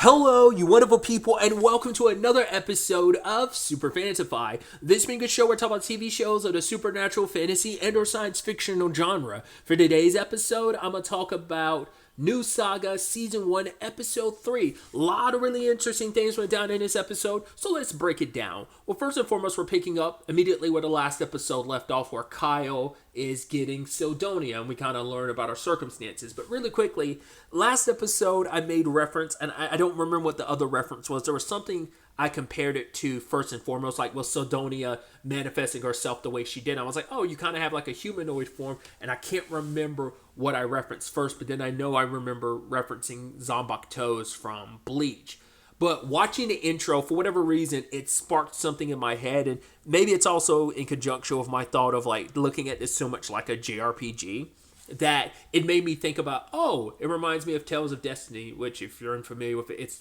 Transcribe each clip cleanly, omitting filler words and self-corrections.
Hello, you wonderful people, and welcome to another episode of SuperFantaFi. This being a show where we talk about TV shows of the supernatural, fantasy, and or science fictional genre. For today's episode, I'm going to talk about New Saga Season 1, Episode 3. A lot of really interesting things went down in this episode, so let's break it down. Well, first and foremost, we're picking up immediately where the last episode left off, where Kyle is getting Sidonia, and we kind of learn about our circumstances. But really quickly, last episode I made reference, and I don't remember what the other reference was. There was something I compared it to first and foremost, like with Sidonia manifesting herself the way she did. I was like, oh, you kind of have like a humanoid form, and I can't remember what I referenced first, but then I know I remember referencing Zombok Toes from Bleach. But watching the intro, for whatever reason, it sparked something in my head, and maybe it's also in conjunction with my thought of like looking at this so much like a JRPG, that it made me think about, oh, it reminds me of Tales of Destiny, which if you're unfamiliar with it,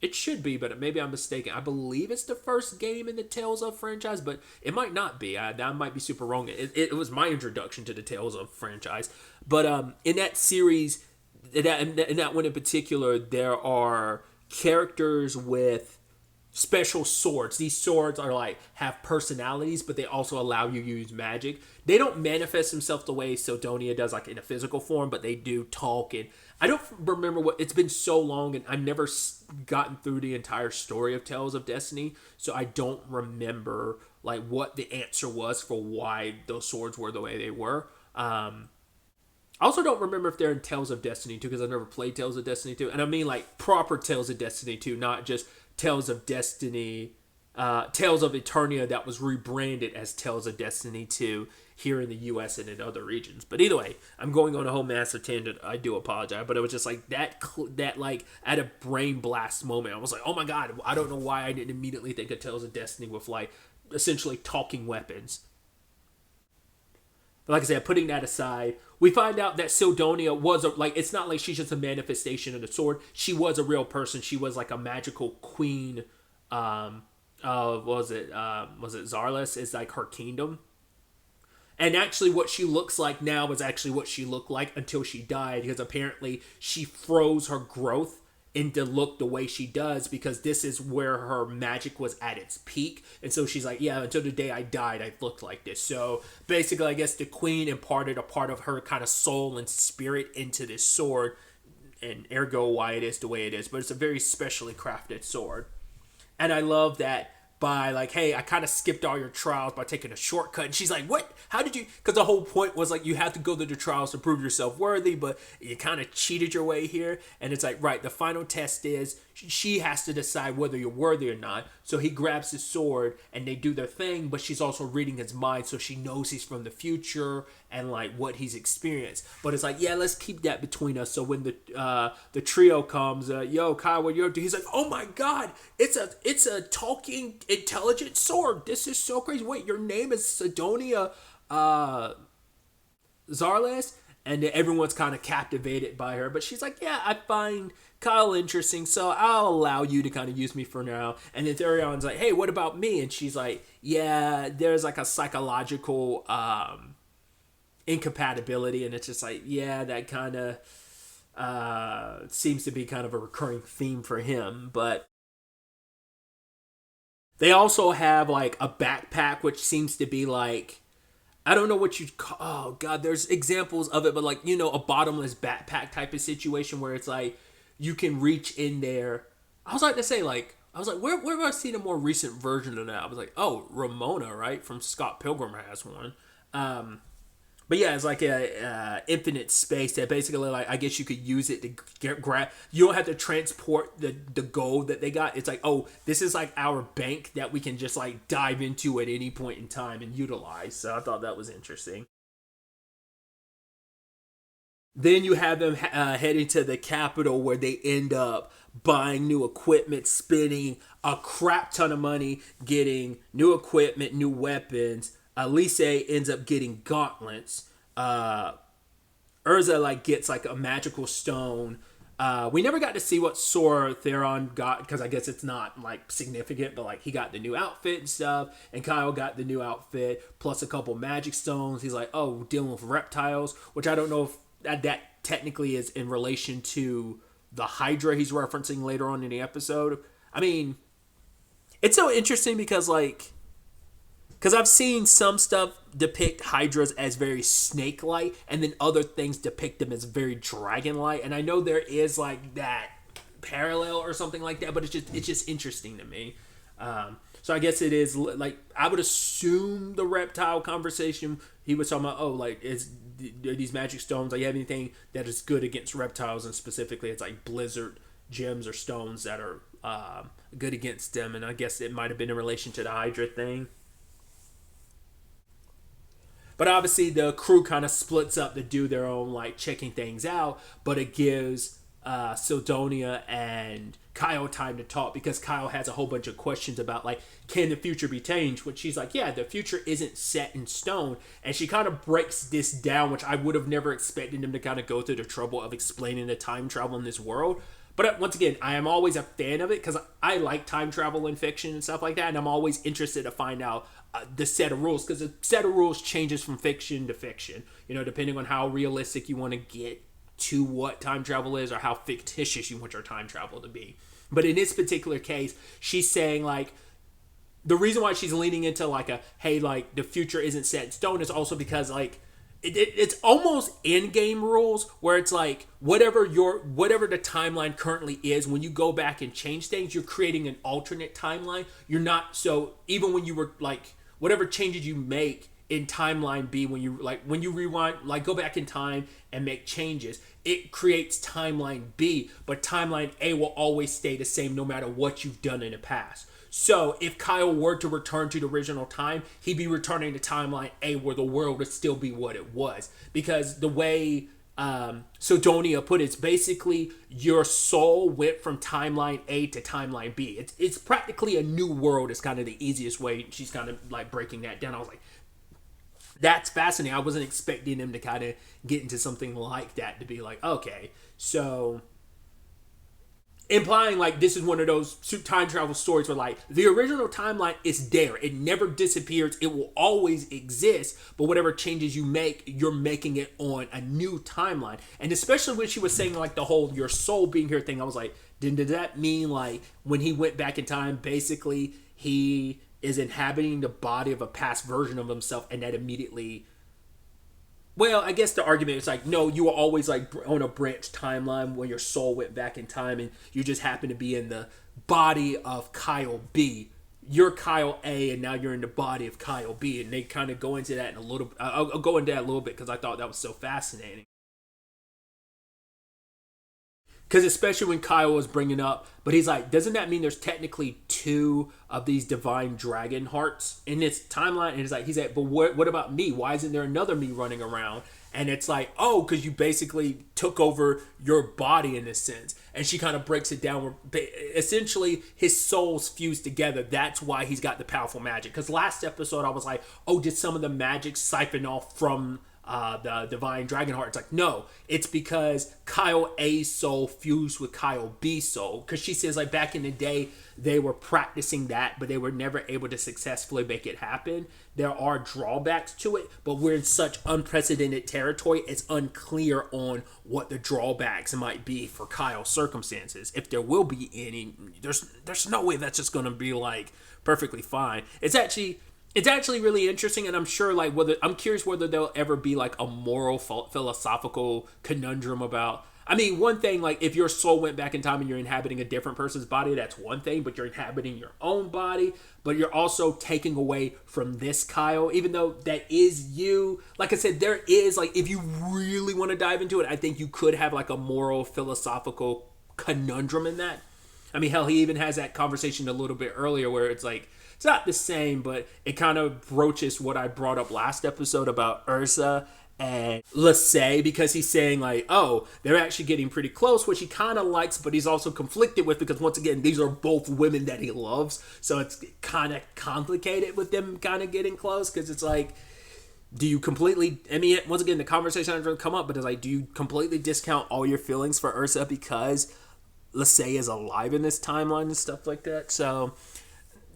it should be, but maybe I'm mistaken. I believe it's the first game in the Tales of franchise, but it might not be. I might be super wrong. It was my introduction to the Tales of franchise. But in that series, in that one in particular, there are characters with special swords. These swords are like have personalities, but they also allow you to use magic. They don't manifest themselves the way Sidonia does, like in a physical form, but they do talk. And I don't remember what, it's been so long, and I've never gotten through the entire story of Tales of Destiny, so I don't remember like what the answer was for why those swords were the way they were. I also don't remember if they're in Tales of Destiny 2, because I never played Tales of Destiny 2. And I mean like proper Tales of Destiny 2, not just Tales of Destiny, Tales of Eternia that was rebranded as Tales of Destiny 2 here in the US and in other regions. But either way, I'm going on a whole massive tangent. I do apologize, but it was just like that like at a brain blast moment. I was like, oh my god, I don't know why I didn't immediately think of Tales of Destiny with like essentially talking weapons. But like I said, putting that aside, we find out that Sidonia was it's not like she's just a manifestation of the sword. She was a real person. She was like a magical queen. Was it Zarlis? Is like her kingdom. And actually what she looks like now is actually what she looked like until she died, because apparently she froze her growth into look the way she does, because this is where her magic was at its peak. And so she's like, yeah, until the day I died, I looked like this. So basically, I guess the queen imparted a part of her kind of soul and spirit into this sword, and ergo why it is the way it is. But it's a very specially crafted sword. And I love that by like, hey, I kind of skipped all your trials by taking a shortcut. And she's like, what? How did you? Because the whole point was like, you have to go through the trials to prove yourself worthy, but you kind of cheated your way here. And it's like, right, the final test is she has to decide whether you're worthy or not. So he grabs his sword and they do their thing, but she's also reading his mind, so she knows he's from the future and like what he's experienced. But it's like, yeah, let's keep that between us. So when the trio comes, yo, Kyle, what you're up to? He's like, oh my god, it's a talking intelligent sword. This is so crazy. Wait, your name is Sidonia Zarles? And everyone's kind of captivated by her. But she's like, yeah, I find Kyle interesting, so I'll allow you to kind of use me for now. And then Therion's like, hey, what about me? And she's like, yeah, there's like a psychological incompatibility. And it's just like, yeah, that kind of seems to be kind of a recurring theme for him. But they also have like a backpack, which seems to be like, I don't know what you'd call, oh god, there's examples of it, but like, you know, a bottomless backpack type of situation where it's like, you can reach in there. I was like, where have I seen a more recent version of that? I was like, oh, Ramona, right? From Scott Pilgrim has one. But yeah, it's like a infinite space that basically, like, I guess you could use it to grab. You don't have to transport the gold that they got. It's like, oh, this is like our bank that we can just like dive into at any point in time and utilize. So I thought that was interesting. Then you have them heading to the capital, where they end up buying new equipment, spending a crap ton of money, getting new equipment, new weapons. Lise ends up getting gauntlets. Urza like gets like a magical stone. We never got to see what sword Theron got, because I guess it's not like significant, but like he got the new outfit and stuff, and Kyle got the new outfit plus a couple magic stones. He's like, oh, dealing with reptiles, which I don't know if that technically is in relation to the Hydra he's referencing later on in the episode. I mean, it's so interesting because I've seen some stuff depict Hydras as very snake-like, and then other things depict them as very dragon-like. And I know there is like that parallel or something like that, but it's just interesting to me. So I guess it is like I would assume the reptile conversation he was talking about. Oh, like are these magic stones? Like, you have anything that is good against reptiles, and specifically it's like blizzard gems or stones that are good against them. And I guess it might have been in relation to the Hydra thing. But obviously the crew kind of splits up to do their own like checking things out, but it gives Sidonia and Kyle time to talk because Kyle has a whole bunch of questions about like, can the future be changed? Which she's like, yeah, the future isn't set in stone. And she kind of breaks this down, which I would have never expected them to kind of go through the trouble of explaining the time travel in this world. But once again, I am always a fan of it because I like time travel in fiction and stuff like that. And I'm always interested to find out the set of rules, because the set of rules changes from fiction to fiction, depending on how realistic you want to get to what time travel is or how fictitious you want your time travel to be. But in this particular case, she's saying like the reason why she's leaning into like hey, like the future isn't set in stone is also because like it's almost in-game rules where it's like whatever the timeline currently is, when you go back and change things, you're creating an alternate timeline. You're not, so even when you were like whatever changes you make in timeline B, when you rewind, like go back in time and make changes, it creates timeline B, but timeline A will always stay the same no matter what you've done in the past. So if Kyle were to return to the original time, he'd be returning to timeline A where the world would still be what it was. Because the way Sidonia put it, it's basically your soul went from timeline A to timeline B. It's practically a new world is kind of the easiest way. She's kind of like breaking that down. I was like, that's fascinating. I wasn't expecting them to kind of get into something like that, to be like, okay, so implying like this is one of those time travel stories where like the original timeline is there. It never disappears. It will always exist. But whatever changes you make, you're making it on a new timeline. And especially when she was saying like the whole your soul being here thing, I was like, did that mean like when he went back in time, basically he is inhabiting the body of a past version of himself, and that immediately, well, I guess the argument is like, no, you were always like on a branch timeline when your soul went back in time and you just happen to be in the body of Kyle B. You're Kyle A and now you're in the body of Kyle B. And they kind of go into that in a little, I'll go into that a little bit because I thought that was so fascinating. Because especially when Kyle was bringing up, but he's like, doesn't that mean there's technically two of these divine dragon hearts in this timeline? And he's like, but what about me? Why isn't there another me running around? And it's like, oh, because you basically took over your body in this sense. And she kind of breaks it down where essentially his souls fused together. That's why he's got the powerful magic. Because last episode I was like, oh, did some of the magic siphon off from the divine dragon heart? It's like, no, it's because Kyle A's soul fused with Kyle B's soul. Because she says like back in the day they were practicing that, but they were never able to successfully make it happen. There are drawbacks to it, but we're in such unprecedented territory, it's unclear on what the drawbacks might be for Kyle's circumstances. If there will be any, there's no way that's just going to be like perfectly fine. It's actually really interesting, and I'm sure like I'm curious whether there'll ever be like a moral philosophical conundrum about. I mean, one thing, like if your soul went back in time and you're inhabiting a different person's body, that's one thing, but you're inhabiting your own body, but you're also taking away from this Kyle, even though that is you. Like I said, there is like, if you really want to dive into it, I think you could have like a moral philosophical conundrum in that. I mean, hell, he even has that conversation a little bit earlier where it's like, it's not the same, but it kind of broaches what I brought up last episode about Ursa and Lassie, because he's saying like, oh, they're actually getting pretty close, which he kind of likes, but he's also conflicted with, because once again, these are both women that he loves, so it's kind of complicated with them kind of getting close, because it's like, do you completely, I mean, once again, the conversation hasn't really come up, but it's like, do you completely discount all your feelings for Ursa because Lassie is alive in this timeline and stuff like that? So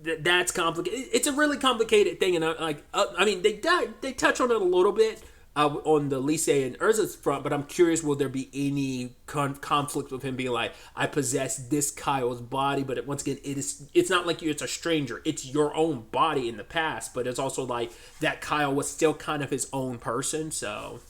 that's complicated. It's a really complicated thing, and I mean, they touch on it a little bit, on the Lise and Urza's front, but I'm curious, will there be any conflict with him being like, I possess this Kyle's body, but once again, it's not like it's a stranger. It's your own body in the past, but it's also like that Kyle was still kind of his own person, so...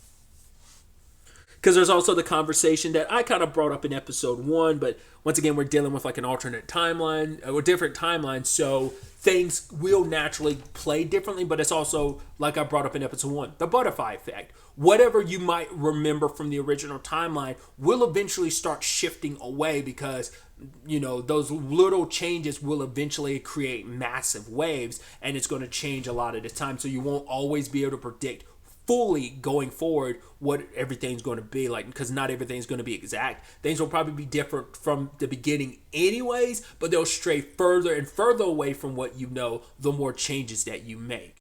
Because there's also the conversation that I kind of brought up in episode 1, but once again, we're dealing with like an alternate timeline, or different timeline, so things will naturally play differently, but it's also, like I brought up in episode 1, the butterfly effect. Whatever you might remember from the original timeline will eventually start shifting away because, you know, those little changes will eventually create massive waves, and it's going to change a lot of the time, so you won't always be able to predict fully going forward what everything's going to be like, because not everything's going to be exact. Things will probably be different from the beginning anyways, but they'll stray further and further away from what you know the more changes that you make.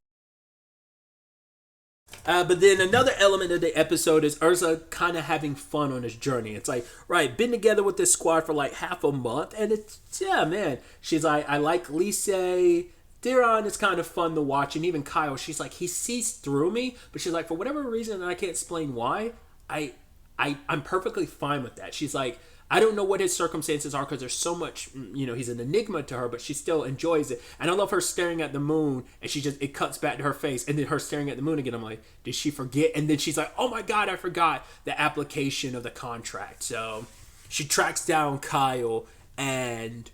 But then another element of the episode is Urza kind of having fun on his journey. It's like, right, been together with this squad for like half a month, and it's, yeah, man. She's like, I like Lise. Theron is kind of fun to watch, and even Kyle, she's like, he sees through me, but she's like, for whatever reason, and I can't explain why, I'm perfectly fine with that. She's like, I don't know what his circumstances are because there's so much, you know, he's an enigma to her, but she still enjoys it. And I love her staring at the moon, and it cuts back to her face, and then her staring at the moon again. I'm like, did she forget? And then she's like, oh my God, I forgot the application of the contract. So she tracks down Kyle and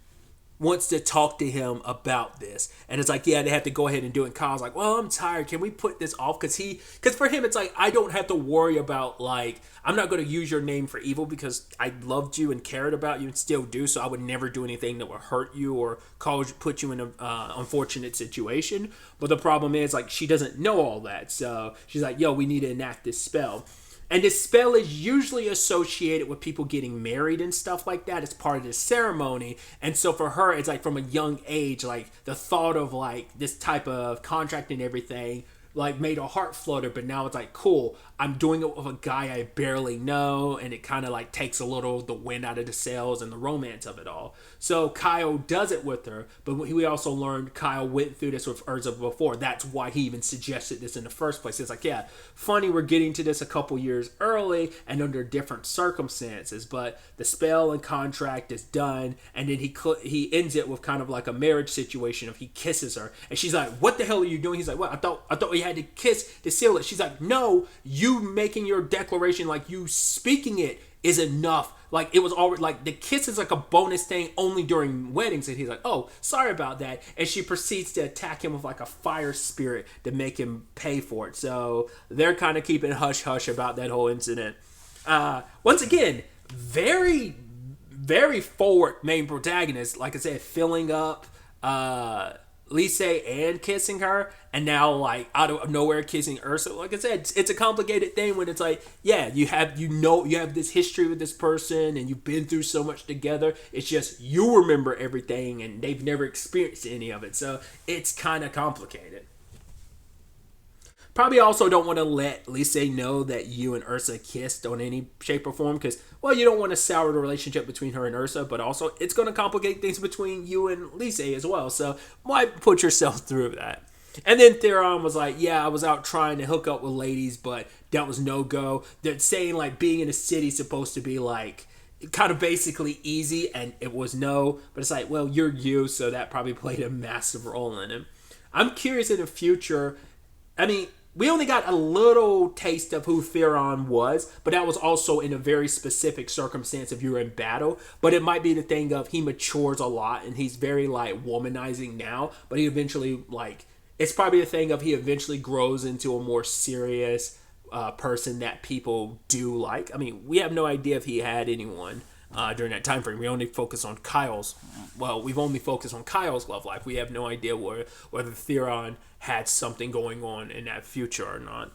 wants to talk to him about this, and it's like, yeah, they have to go ahead and do it. And Kyle's like, well, I'm tired, can we put this off? Because for him, it's like, I don't have to worry about, like, I'm not going to use your name for evil because I loved you and cared about you and still do, so I would never do anything that would hurt you or put you in an unfortunate situation. But the problem is, like, she doesn't know all that, so she's like, yo, we need to enact this spell. And this spell is usually associated with people getting married and stuff like that. It's part of the ceremony. And so for her, it's like from a young age, like the thought of like this type of contract and everything like made her heart flutter. But now it's like, cool, I'm doing it with a guy I barely know, and it kind of like takes a little of the wind out of the sails and the romance of it all. So Kyle does it with her, but we also learned Kyle went through this with Urza before. That's why he even suggested this in the first place. It's like, yeah, funny we're getting to this a couple years early and under different circumstances, but the spell and contract is done, and then he ends it with kind of like a marriage situation of he kisses her, and she's like, what the hell are you doing? He's like, what? I thought we had to kiss to seal it. She's like, no, you making your declaration, like you speaking it is enough. Like it was already, like the kiss is like a bonus thing only during weddings. And he's like, oh, sorry about that. And she proceeds to attack him with like a fire spirit to make him pay for it. So they're kind of keeping hush hush about that whole incident. Once again, very, very forward main protagonist. Like I said, filling up Lise and kissing her, and now like out of nowhere kissing Ursa. Like I said, it's a complicated thing when it's like, yeah, you have this history with this person and you've been through so much together. It's just you remember everything and they've never experienced any of it, so it's kind of complicated. Probably also don't want to let Lise know that you and Ursa kissed on any shape or form because, well, you don't want to sour the relationship between her and Ursa, but also it's going to complicate things between you and Lise as well. So why put yourself through that? And then Theron was like, yeah, I was out trying to hook up with ladies, but that was no go. They're saying like being in a city is supposed to be like kind of basically easy, and it was no. But it's like, well, you're you, so that probably played a massive role in it. I'm curious in the future. I mean, we only got a little taste of who Theron was, but that was also in a very specific circumstance if you were in battle. But it might be the thing of he matures a lot and he's very like womanizing now, but he eventually like, it's probably the thing of he eventually grows into a more serious person that people do like. I mean, we have no idea if he had anyone during that time frame. We only focus on we've only focused on Kyle's love life. We have no idea whether Theron had something going on in that future or not.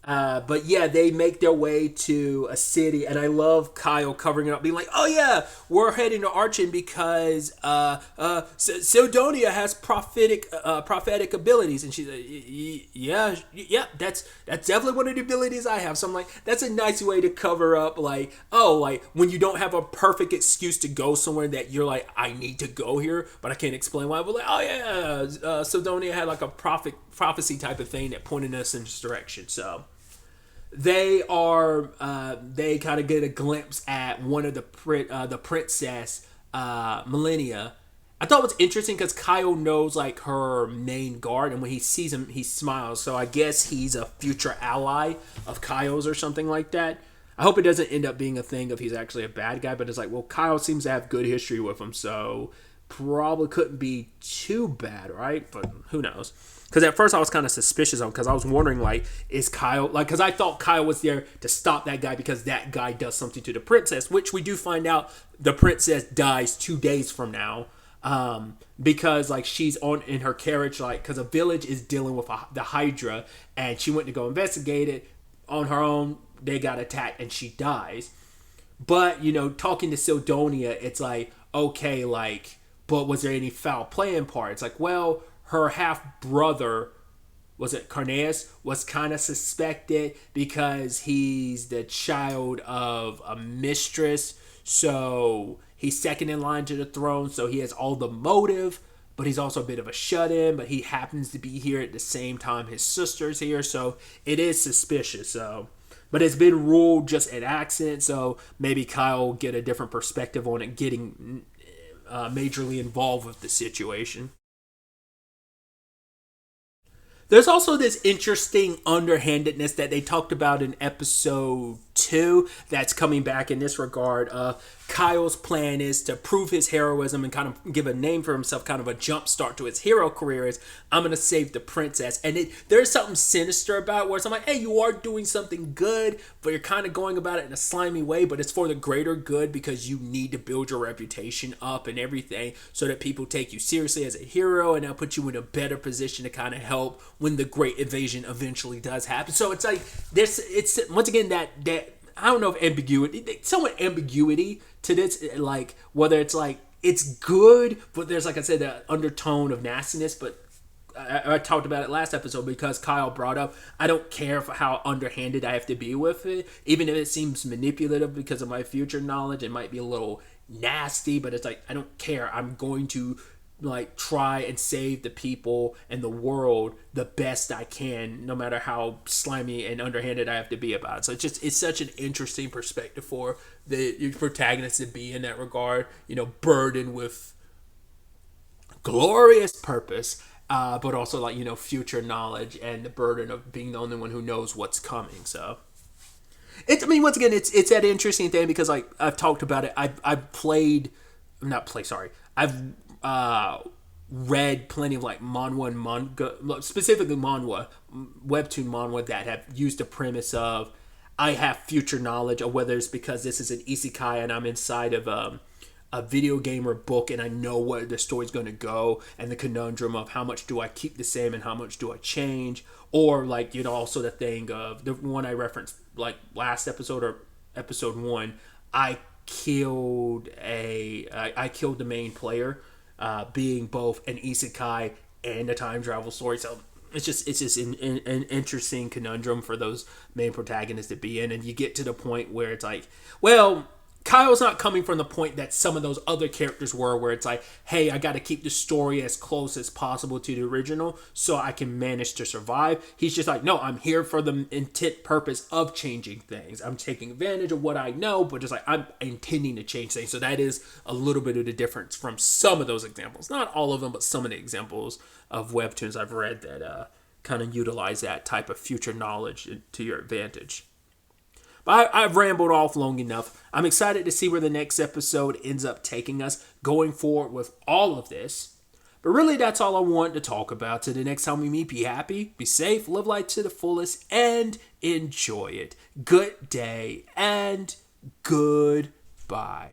But yeah, they make their way to a city, and I love Kyle covering it up, being like, "Oh yeah, we're heading to Archon because Sidonia has prophetic abilities," and she's like, "Yeah, yeah, that's definitely one of the abilities I have." So I'm like, that's a nice way to cover up, like, oh, like when you don't have a perfect excuse to go somewhere that you're like, I need to go here, but I can't explain why. But like, oh yeah, Sidonia had like a prophecy type of thing that pointed us in this direction, so. They kind of get a glimpse at one of the princess Millennia. I thought it was interesting because Kyle knows like her main guard, and when he sees him, he smiles. So I guess he's a future ally of Kyle's or something like that. I hope it doesn't end up being a thing of he's actually a bad guy, but it's like, well, Kyle seems to have good history with him, so probably couldn't be too bad, right? But who knows? Because at first I was kind of suspicious of him because I was wondering, like, is Kyle, like, because I thought Kyle was there to stop that guy because that guy does something to the princess, which we do find out the princess dies 2 days from now. Because like she's on in her carriage, like, because a village is dealing with the Hydra, and she went to go investigate it on her own. They got attacked and she dies. But, you know, talking to Sidonia, it's like, okay, like, but was there any foul play in part? It's like, well, her half brother, was it Carneus, was kind of suspected because he's the child of a mistress. So he's second in line to the throne. So he has all the motive, but he's also a bit of a shut-in. But he happens to be here at the same time his sister's here. So it is suspicious. So, but it's been ruled just an accident. So maybe Kyle will get a different perspective on it, getting majorly involved with the situation. There's also this interesting underhandedness that they talked about in episode 2 that's coming back in this regard. Kyle's plan is to prove his heroism and kind of give a name for himself, kind of a jump start to his hero career is, I'm going to save the princess. And there's something sinister about it where it's like, hey, you are doing something good, but you're kind of going about it in a slimy way, but it's for the greater good because you need to build your reputation up and everything so that people take you seriously as a hero, and they'll put you in a better position to kind of help when the great evasion eventually does happen. So it's like, it's once again that I don't know if ambiguity, somewhat ambiguity to this, like whether it's like it's good, but there's, like I said, that undertone of nastiness. But I talked about it last episode because Kyle brought up, I don't care for how underhanded I have to be with it, even if it seems manipulative because of my future knowledge. It might be a little nasty, but it's like, I don't care. I'm going to like try and save the people and the world the best I can, no matter how slimy and underhanded I have to be about it. So it's such an interesting perspective for the protagonist to be in that regard, you know, burdened with glorious purpose, but also like, you know, future knowledge and the burden of being the only one who knows what's coming. So it's, I mean, once again, it's that interesting thing because like I've talked about it. I've read plenty of like manhwa and manga, specifically manhwa, webtoon manhwa that have used the premise of I have future knowledge, or whether it's because this is an isekai and I'm inside of a video game or book and I know where the story's going to go, and the conundrum of how much do I keep the same and how much do I change, or like, you know, also the thing of the one I referenced like last episode or episode 1, I killed the main player, being both an isekai and a time travel story. So it's just an interesting conundrum for those main protagonists to be in, and you get to the point where it's like, well, Kyle's not coming from the point that some of those other characters were, where it's like, hey, I got to keep the story as close as possible to the original so I can manage to survive. He's just like, no, I'm here for the intent purpose of changing things. I'm taking advantage of what I know, but just like I'm intending to change things. So that is a little bit of the difference from some of those examples. Not all of them, but some of the examples of webtoons I've read that kind of utilize that type of future knowledge to your advantage. But I've rambled off long enough. I'm excited to see where the next episode ends up taking us going forward with all of this. But really, that's all I want to talk about. Till the next time we meet, be happy, be safe, live life to the fullest, and enjoy it. Good day and goodbye.